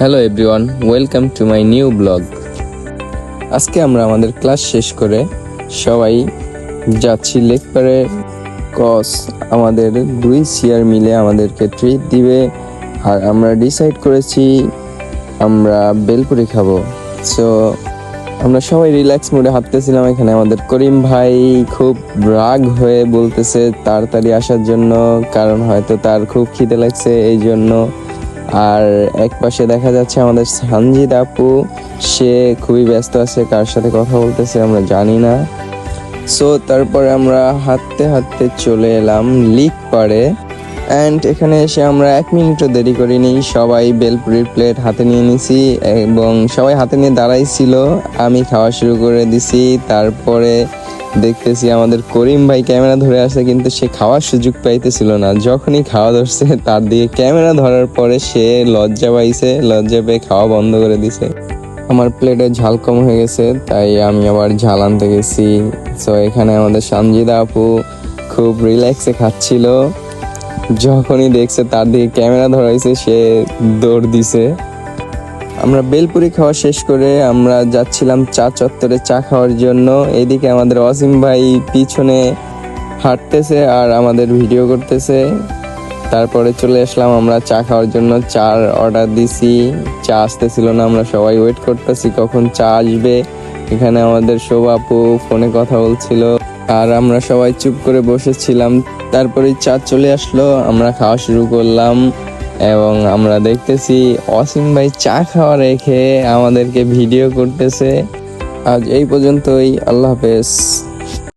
Hello everyone, welcome to my new blog. আজকে আমরা আমাদের ক্লাস শেষ করে সবাই যাচ্ছি লেক পারে। কজ আমাদের 2 সিয়ার মিলে আমাদেরকে ট্রিট দিবে, আর আমরা ডিসাইড করেছি আমরা বেলপুরি খাবো। সো আমরা সবাই রিল্যাক্স মোডে হাঁটতেছিলাম। এখানে আমাদের করিম ভাই খুব রাগ হয়ে বলতেছে তাড়াতাড়ি আসার জন্য, কারণ হয়তো তার খুব খিদে লাগছে এই জন্য। আর এক পাশে দেখা যাচ্ছে আমাদের সানজিদ আপু, সে খুবই ব্যস্ত আছে, কার সাথে কথা বলতেছে আমরা জানি না। সো তারপরে আমরা হাঁটতে হাঁটতে চলে এলাম লিক পাড়ে। অ্যান্ড এখানে এসে আমরা 1 মিনিটও দেরি করিনি, সবাই বেলপুরির প্লেট হাতে নিয়ে নিছি এবং সবাই হাতে নিয়ে দাঁড়াইছিল। আমি খাওয়া শুরু করে দিছি। তারপরে দেখতেছি আমাদের করিম ভাই ক্যামেরা ধরে আছে, কিন্তু সে খাওয়ার সুযোগ পাইতেছিল না। যখনই খাওয়া ধরছে তার দিকে ক্যামেরা ধরার পরে সে লজ্জা পাইছে, লজ্জা পেয়ে খাওয়া বন্ধ করে দিছে। আমার প্লেটে ঝাল কম হয়ে গেছে, তাই আমি আবার ঝাল আনতে গেছি। সো এখানে আমাদের সানজিদা আপু খুব রিল্যাক্সে খাচ্ছিল। যখনই দেখছে তার দিকে ক্যামেরা ধরাইছে, সে দৌড় দিছে। আমরা বেলপুরি খাওয়া শেষ করে আমরা যাচ্ছিলাম চা চত্বরে চা খাওয়ার জন্য। এদিকে আমাদের ওয়াসিম ভাই পিছনে হাঁটতেছে আর আমাদের ভিডিও করতেছে। তারপরে চলে আসলাম আমরা চা খাওয়ার জন্য। চার অর্ডার দিছি, চা আসতেছিল না, আমরা সবাই ওয়েট করতেছি কখন চা আসবে। এখানে আমাদের শোভা আপু ফোনে কথা বলছিল আর আমরা সবাই চুপ করে বসেছিলাম। তারপরে চা চলে আসলো, আমরা খাওয়া শুরু করলাম এবং আমরা দেখতেছি ওয়াসিম ভাই চা খাওয়া রেখে আমাদেরকে ভিডিও করতেছে। আজ এই পর্যন্তই, আল্লাহ হাফেজ।